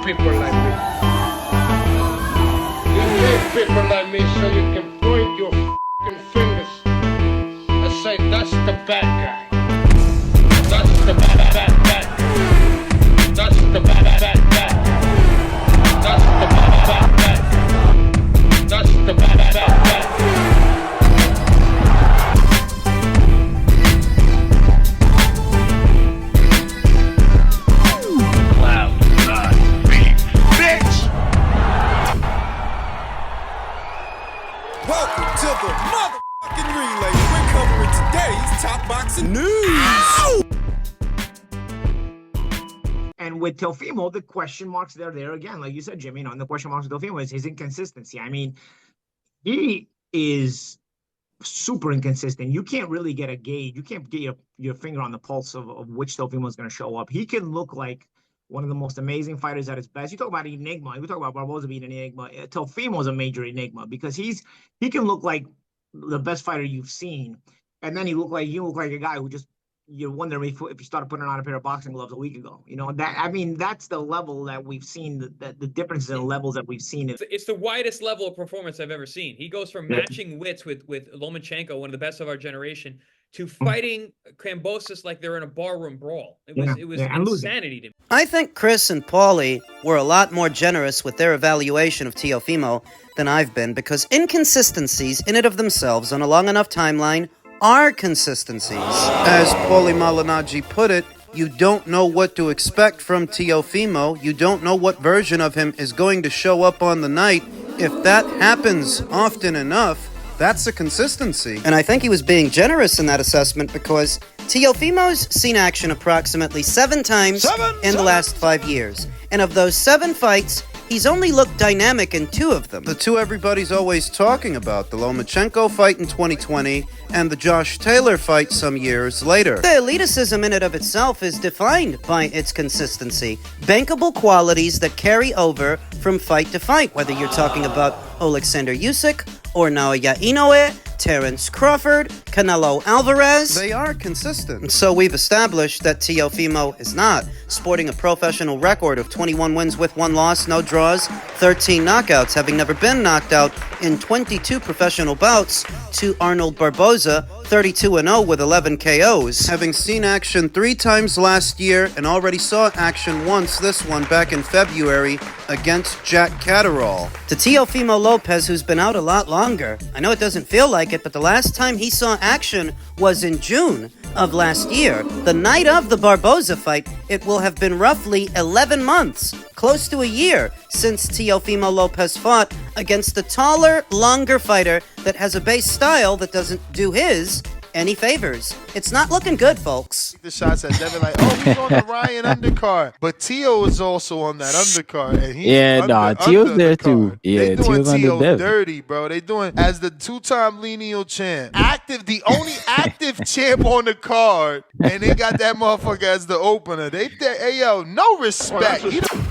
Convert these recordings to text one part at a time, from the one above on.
people like me. You need people like me so you can point your f***ing fingers and say, that's the bad guy. That's the bad guy. That's the bad guy. That's the bad guy. That's the bad guy. Welcome to the motherfucking relay. We're covering today's top boxing news. And with Teofimo, the question marks, they're there again. Like you said, Jimmy, and the question marks with Teofimo is his inconsistency. I mean, he is super inconsistent. You can't really get a gauge. You can't get your finger on the pulse of which Teofimo is going to show up. He can look like one of the most amazing fighters at his best. You talk about enigma. We talk about Barboza being an enigma. Teofimo is a major enigma because he can look like the best fighter you've seen, and then you look like a guy who just you wonder if you started putting on a pair of boxing gloves a week ago. You know that. I mean, that's the level that we've seen. The differences in levels that we've seen. It's the widest level of performance I've ever seen. He goes from matching wits with Lomachenko, one of the best of our generation, to fighting Kambosos like they're in a barroom brawl. It was insanity to me. I think Chris and Paulie were a lot more generous with their evaluation of Teofimo than I've been, because inconsistencies in and of themselves on a long enough timeline are consistencies. As Paulie Malignaggi put it, you don't know what to expect from Teofimo. You don't know what version of him is going to show up on the night. If that happens often enough, that's a consistency. And I think he was being generous in that assessment because Teofimo's seen action approximately 7 times in the last 5 years. And of those 7 fights, he's only looked dynamic in 2 of them. The 2 everybody's always talking about, the Lomachenko fight in 2020 and the Josh Taylor fight some years later. The eliticism in and of itself is defined by its consistency. Bankable qualities that carry over from fight to fight, whether you're talking about Alexander Usyk or Naoya Inoue, Terence Crawford, Canelo Alvarez. They are consistent. So we've established that Teofimo is not, sporting a professional record of 21 wins with 1 loss, no draws, 13 knockouts, having never been knocked out in 22 professional bouts, to Arnold Barboza, 32-0 with 11 KOs. Having seen action 3 times last year and already saw action once, this one back in February against Jack Catterall. To Teofimo Lopez, who's been out a lot longer. I know it doesn't feel like it, but the last time he saw action was in June of last year. The night of the Barboza fight, it will have been roughly 11 months, close to a year, since Teofimo Lopez fought against a taller, longer fighter that has a base style that doesn't do his any favors. It's not looking good, folks. The shots at Devin like, oh, he's on the Ryan undercard. But Teo is also on that undercard. And he's Teo's there too. Yeah, they doing Teo dirty, bro. They doing, as the 2-time lineal champ, the only active champ on the card, and they got that motherfucker as the opener. Hey, yo, no respect.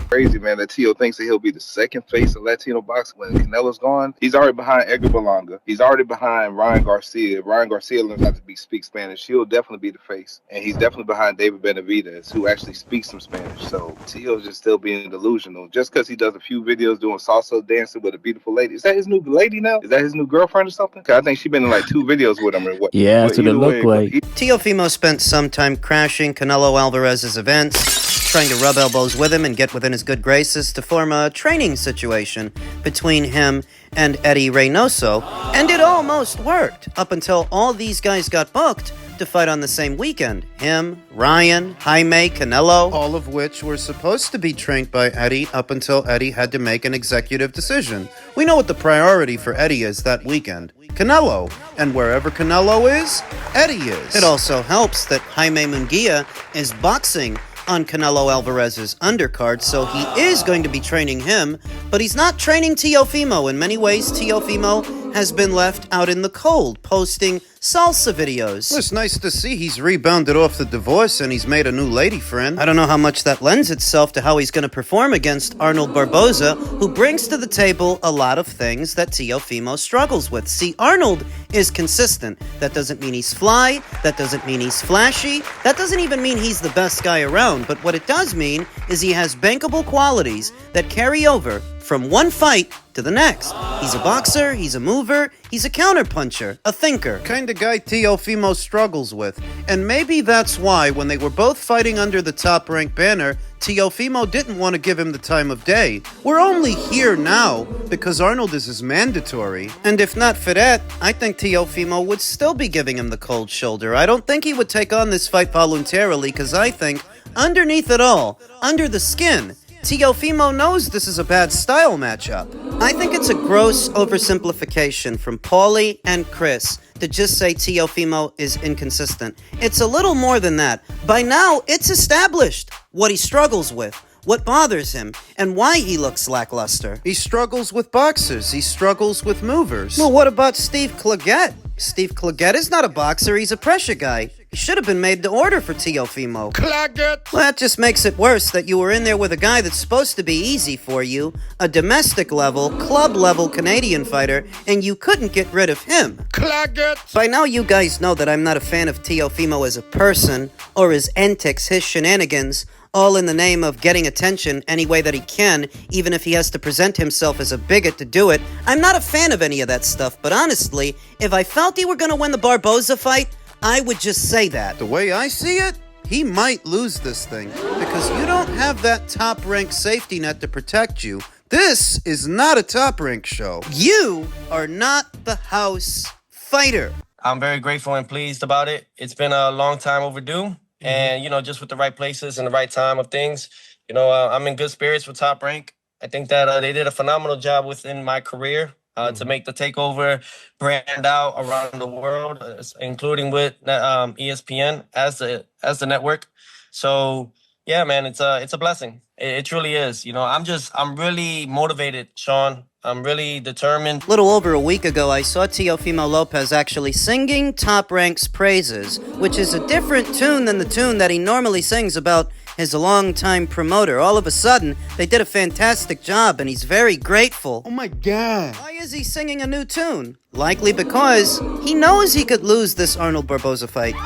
Crazy, man, that Teo thinks that he'll be the second face of Latino boxing when Canelo's gone. He's already behind Edgar Berlanga. He's already behind Ryan Garcia. Ryan Garcia learns how to speak Spanish. He'll definitely be the face. And he's definitely behind David Benavidez, who actually speaks some Spanish. So Teo's just still being delusional. Just because he does a few videos doing salsa dancing with a beautiful lady. Is that his new lady now? Is that his new girlfriend or something? I think she's been in like 2 videos with him or what. Yeah, that's what it looked like. Teofimo spent some time crashing Canelo Alvarez's events, trying to rub elbows with him and get within his good graces to form a training situation between him and Eddie Reynoso, and it almost worked up until all these guys got booked to fight on the same weekend. Him, Ryan, Jaime, Canelo, all of which were supposed to be trained by Eddie up until Eddie had to make an executive decision. We know what the priority for Eddie is that weekend. Canelo. And wherever Canelo is, Eddie is. It also helps that Jaime Munguia is boxing on Canelo Alvarez's undercard, so he is going to be training him, but he's not training Teofimo. In many ways, Teofimo has been left out in the cold, posting salsa videos. It's nice to see he's rebounded off the divorce and he's made a new lady friend. I don't know how much that lends itself to how he's going to perform against Arnold Barboza, who brings to the table a lot of things that Teofimo struggles with. See, Arnold is consistent. That doesn't mean he's fly. That doesn't mean he's flashy. That doesn't even mean he's the best guy around. But what it does mean is he has bankable qualities that carry over from one fight to the next. He's a boxer, he's a mover, he's a counterpuncher, a thinker. Kind of guy Teofimo struggles with. And maybe that's why when they were both fighting under the Top Rank banner, Teofimo didn't want to give him the time of day. We're only here now because Arnold is his mandatory. And if not for that, I think Teofimo would still be giving him the cold shoulder. I don't think he would take on this fight voluntarily because I think underneath it all, under the skin, Teofimo knows this is a bad style matchup. I think it's a gross oversimplification from Paulie and Chris to just say Teofimo is inconsistent. It's a little more than that. By now, it's established what he struggles with, what bothers him, and why he looks lackluster. He struggles with boxers. He struggles with movers. Well, what about Steve Claggett? Steve Claggett is not a boxer. He's a pressure guy. He should have been made to order for Teofimo. Claggett! Well, that just makes it worse that you were in there with a guy that's supposed to be easy for you, a domestic level, club level Canadian fighter, and you couldn't get rid of him. Claggett! By now you guys know that I'm not a fan of Teofimo as a person, or his antics, his shenanigans, all in the name of getting attention any way that he can, even if he has to present himself as a bigot to do it. I'm not a fan of any of that stuff, but honestly, if I felt he were gonna win the Barboza fight, I would just say that. The way I see it, he might lose this thing, because you don't have that top-rank safety net to protect you. This is not a top-rank show. You are not the house fighter. I'm very grateful and pleased about it. It's been a long time overdue. And, you know, just with the right places and the right time of things, you know, I'm in good spirits with Top Rank. I think that they did a phenomenal job within my career to make the TakeOver brand out around the world, including with ESPN as the network. So, yeah, man, it's a blessing. It truly is. You know, I'm really motivated, Sean. I'm really determined. A little over a week ago, I saw Teofimo Lopez actually singing Top Rank's praises, which is a different tune than the tune that he normally sings about his longtime promoter. All of a sudden, they did a fantastic job, and he's very grateful. Oh my God. Why is he singing a new tune? Likely because he knows he could lose this Arnold Barboza fight.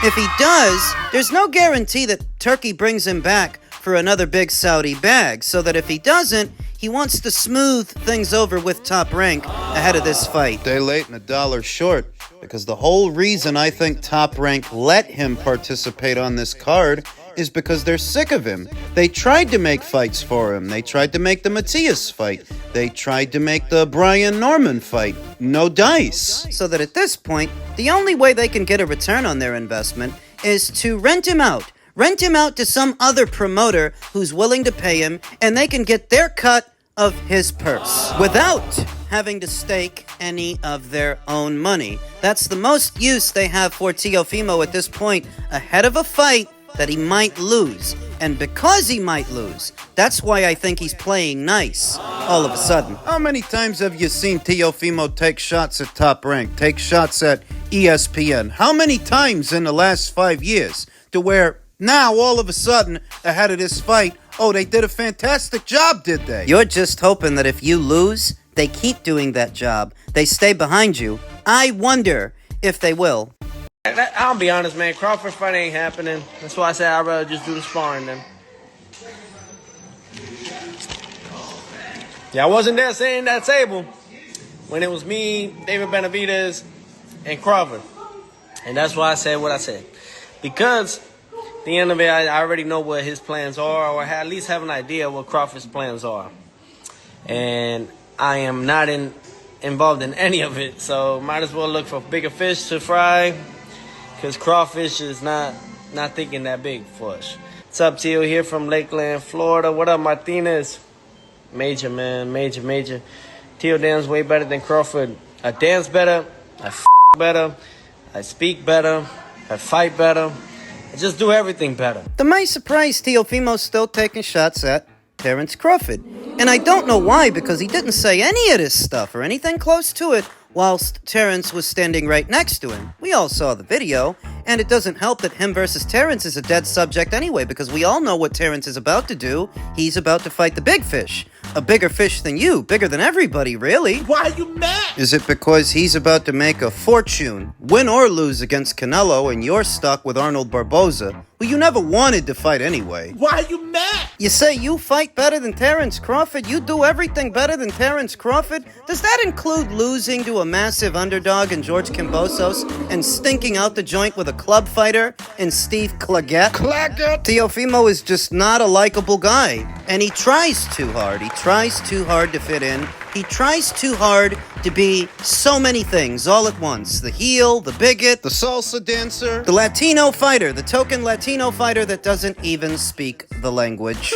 If he does, there's no guarantee that Turkey brings him back for another big Saudi bag, so that if he doesn't, he wants to smooth things over with Top Rank ahead of this fight. Day late and $1 short, because the whole reason I think Top Rank let him participate on this card is because they're sick of him. They tried to make fights for him. They tried to make the Matias fight. They tried to make the Brian Norman fight. No dice. So that at this point, the only way they can get a return on their investment is to rent him out. Rent him out to some other promoter who's willing to pay him, and they can get their cut of his purse without having to stake any of their own money. That's the most use they have for Teofimo at this point, ahead of a fight that he might lose. And because he might lose, that's why I think he's playing nice all of a sudden. How many times have you seen Teofimo take shots at Top Rank, take shots at ESPN? How many times in the last 5 years to where now, all of a sudden, ahead of this fight, oh, they did a fantastic job, did they? You're just hoping that if you lose, they keep doing that job. They stay behind you. I wonder if they will. I'll be honest, man. Crawford fight ain't happening. That's why I said I'd rather just do the sparring then. Yeah, I wasn't there sitting at that table when it was me, David Benavidez, and Crawford. And that's why I said what I said. Because at the end of it, I already know what his plans are, or at least have an idea what Crawford's plans are. And I am not involved in any of it, so might as well look for bigger fish to fry, because crawfish is not thinking that big for us. What's up, Teo, here from Lakeland, Florida. What up, Martinez? Major, man, major. Teo dance way better than Crawford. I dance better, I better, I speak better, I fight better. I just do everything better. To my surprise, Teofimo's still taking shots at Terence Crawford. And I don't know why, because he didn't say any of this stuff or anything close to it whilst Terrence was standing right next to him. We all saw the video, and it doesn't help that him versus Terrence is a dead subject anyway, because we all know what Terrence is about to do. He's about to fight the big fish. A bigger fish than you, bigger than everybody, really. Why are you mad? Is it because he's about to make a fortune, win or lose against Canelo, and you're stuck with Arnold Barboza, who you never wanted to fight anyway? Why are you mad? You say you fight better than Terrence Crawford? You do everything better than Terrence Crawford? Does that include losing to a massive underdog in George Kambosos and stinking out the joint with a club fighter in Steve Claggett? Teofimo is just not a likable guy, and he tries too hard. He tries too hard to fit in. He tries too hard to be so many things all at once. The heel, the bigot, The salsa dancer? the Latino fighter, the token Latino fighter that doesn't even speak the language.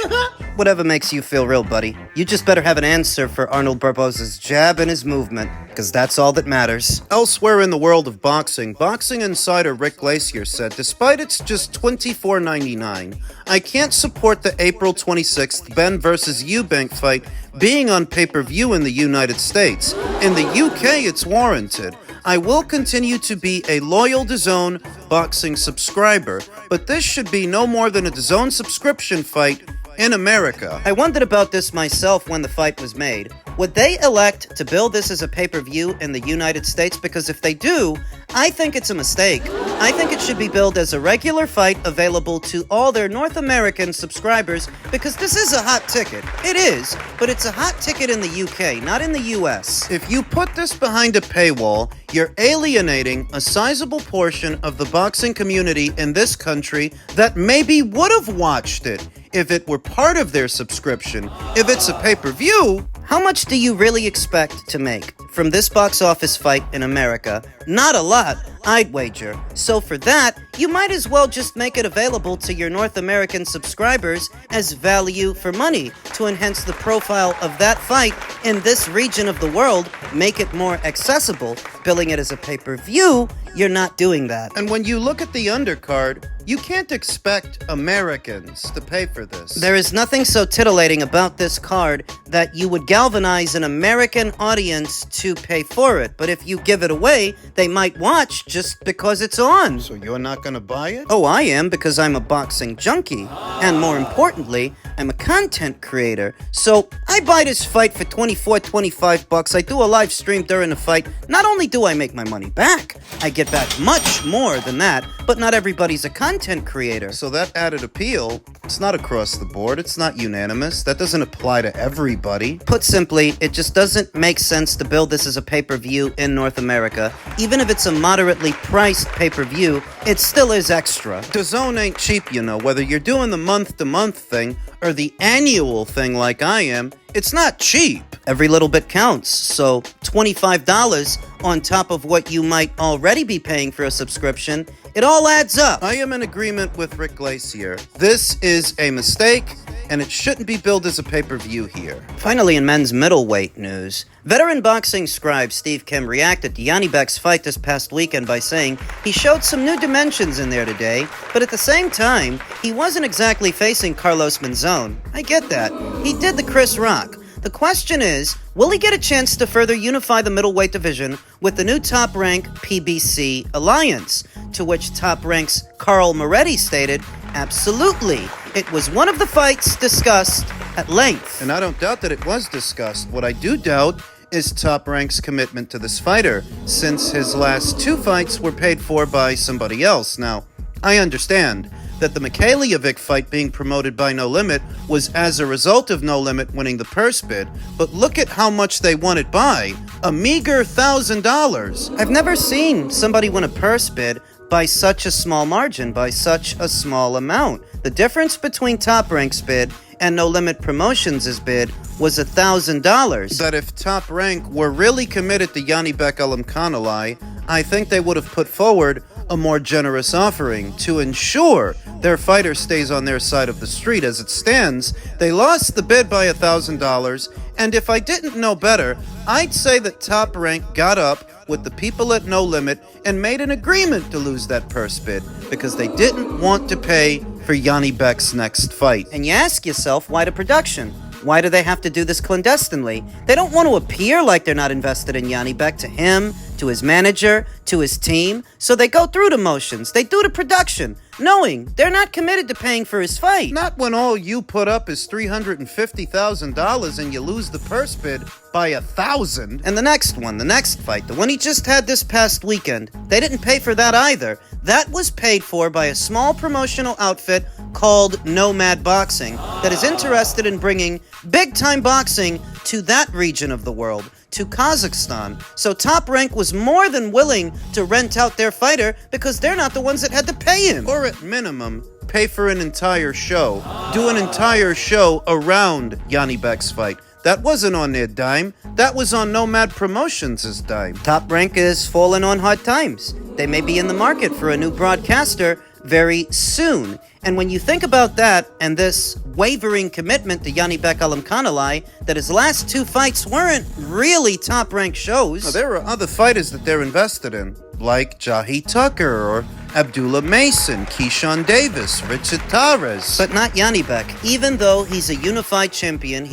Whatever makes you feel real, buddy. You just better have an answer for Arnold Barboza's jab and his movement, because that's all that matters. Elsewhere in the world of boxing, boxing insider Rick Glacier said, despite it's just $24.99, I can't support the April 26th Benn versus Eubank fight being on pay-per-view in the United States. In the UK, it's warranted. I will continue to be a loyal DAZN boxing subscriber, but this should be no more than a DAZN subscription fight in America. I wondered about this myself when the fight was made. Would they elect to bill this as a pay-per-view in the United States? Because if they do, I think it's a mistake. I think it should be billed as a regular fight available to all their North American subscribers, because this is a hot ticket. It is, but it's a hot ticket in the UK, not in the US. If you put this behind a paywall, you're alienating a sizable portion of the boxing community in this country that maybe would have watched it if it were part of their subscription. If it's a pay-per-view, How much do you really expect to make from this box office fight in America? Not a lot, I'd wager. So for that, you might as well just make it available to your North American subscribers as value for money to enhance the profile of that fight in this region of the world, make it more accessible. Billing it as a pay-per-view, you're not doing that. and when you look at the undercard, you can't expect Americans to pay for this. There is nothing so titillating about this card that you would galvanize an American audience to pay for it. But if you give it away, they might watch just because it's on. So you're not gonna buy it? Oh, I am, because I'm a boxing junkie. And more importantly, I'm a content creator. So I buy this fight for $24-25. I do a live stream during the fight. Not only do I make my money back, I get back much more than that, but not everybody's a content creator. So that added appeal, it's not across the board, it's not unanimous, that doesn't apply to everybody. Put simply, it just doesn't make sense to build this as a pay-per-view in North America. Even if it's a moderately priced pay-per-view, it still is extra. DAZN ain't cheap, you know, whether you're doing the month-to-month thing or the annual thing like I am, it's not cheap. Every little bit counts, so $25 on top of what you might already be paying for a subscription, it all adds up. I am in agreement with Rick Glacier. This is a mistake, and it shouldn't be billed as a pay-per-view here. Finally, in men's middleweight news, veteran boxing scribe Steve Kim reacted to Janibek's fight this past weekend by saying he showed some new dimensions in there today, but at the same time, he wasn't exactly facing Carlos Monzon. I get that. He did the Chris Rock. The question is, will he get a chance to further unify the middleweight division with the new Top Rank PBC alliance? To which Top Rank's Carl Moretti stated, absolutely. It was one of the fights discussed at length. And I don't doubt that it was discussed. What I do doubt is Top Rank's commitment to this fighter, since his last two fights were paid for by somebody else. Now, I understand that the Mikhailovic fight being promoted by No Limit was as a result of No Limit winning the purse bid, but look at how much they won it by. A meager $1,000. I've never seen somebody win a purse bid by such a small margin, by such a small amount. The difference between Top Rank's bid and No Limit Promotions' bid was $1,000. That if Top Rank were really committed to Janibek Alimkhanalai, I think they would have put forward a more generous offering to ensure their fighter stays on their side of the street. As it stands, they lost the bid by $1,000, and if I didn't know better, I'd say that Top Rank got up with the people at No Limit and made an agreement to lose that purse bid because they didn't want to pay for Janibek's next fight. And you ask yourself, why the production? Why do they have to do this clandestinely? They don't want to appear like they're not invested in Janibek to him, to his manager, to his team, so they go through the motions. They do the production, knowing they're not committed to paying for his fight. Not when all you put up is $350,000 and you lose the purse bid by $1,000. And the next fight, the one he just had this past weekend, they didn't pay for that either. That was paid for by a small promotional outfit called Nomad Boxing that is interested in bringing big-time boxing to that region of the world, to Kazakhstan. So Top Rank was more than willing to rent out their fighter because they're not the ones that had to pay him. Or at minimum, pay for an entire show. Do an entire show around Janibek's fight. That wasn't on their dime. That was on Nomad Promotions' dime. Top Rank is falling on hard times. They may be in the market for a new broadcaster very soon. And when you think about that and this wavering commitment to Janibek Alimkhanalai, that his last 2 fights weren't really Top Rank shows. Now, there are other fighters that they're invested in, like Jahi Tucker or Abdullah Mason, Keyshawn Davis, Richard Torres. But not Janibek. Even though he's a unified champion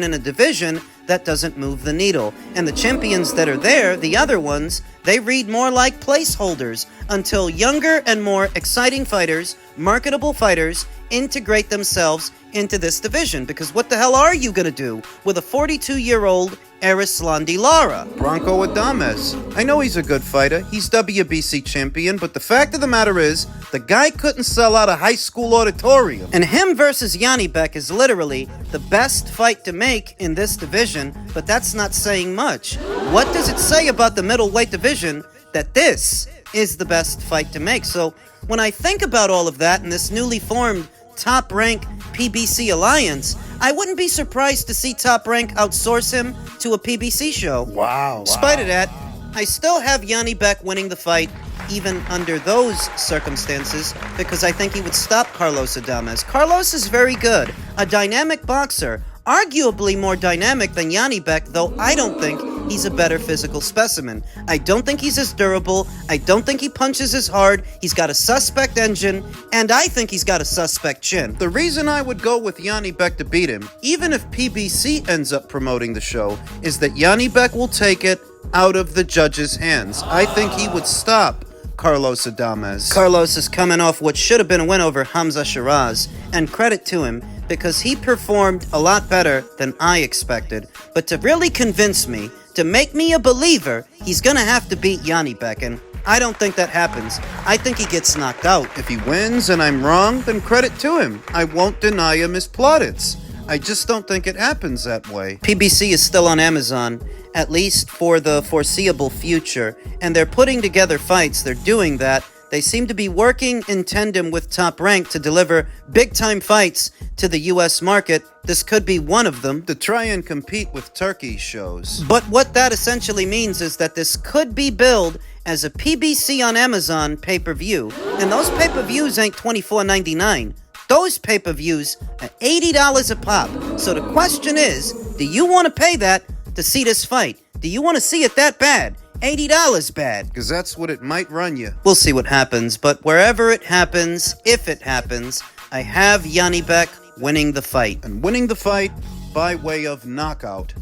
in a division that doesn't move the needle. And the champions that are there, the other ones, they read more like placeholders until younger and more exciting fighters, marketable fighters, integrate themselves into this division. Because what the hell are you going to do with a 42-year-old Arislandi Lara? Bronco Adames. I know he's a good fighter. He's WBC champion, but the fact of the matter is, the guy couldn't sell out a high school auditorium. And him versus Janibek is literally the best fight to make in this division, but that's not saying much. What does it say about the middleweight division that this is the best fight to make? So when I think about all of that in this newly formed Top Rank PBC alliance, I wouldn't be surprised to see Top Rank outsource him to a PBC show. Wow. In spite of that, I still have Janibek winning the fight even under those circumstances because I think he would stop Carlos Adames. Carlos is very good, a dynamic boxer, arguably more dynamic than Janibek, though I don't think he's a better physical specimen. I don't think he's as durable. I don't think he punches as hard. He's got a suspect engine, and I think he's got a suspect chin. The reason I would go with Janibek to beat him, even if PBC ends up promoting the show, is that Janibek will take it out of the judge's hands. I think he would stop Carlos Adames. Carlos is coming off what should have been a win over Hamza Shiraz, and credit to him, because he performed a lot better than I expected. But to really convince me, to make me a believer, he's gonna have to beat Janibek, and I don't think that happens. I think he gets knocked out. If he wins and I'm wrong, then credit to him. I won't deny him his plaudits. I just don't think it happens that way. PBC is still on Amazon, at least for the foreseeable future, and they're putting together fights. They're doing that. They seem to be working in tandem with Top Rank to deliver big-time fights to the U.S. market. This could be one of them. To try and compete with Turkey's shows. But what that essentially means is that this could be billed as a PBC on Amazon pay-per-view. And those pay-per-views ain't $24.99. Those pay-per-views are $80 a pop. So the question is, do you want to pay that to see this fight? Do you want to see it that bad? $80 bad. Because that's what it might run you. We'll see what happens, but wherever it happens, if it happens, I have Janibek winning the fight. And winning the fight by way of knockout.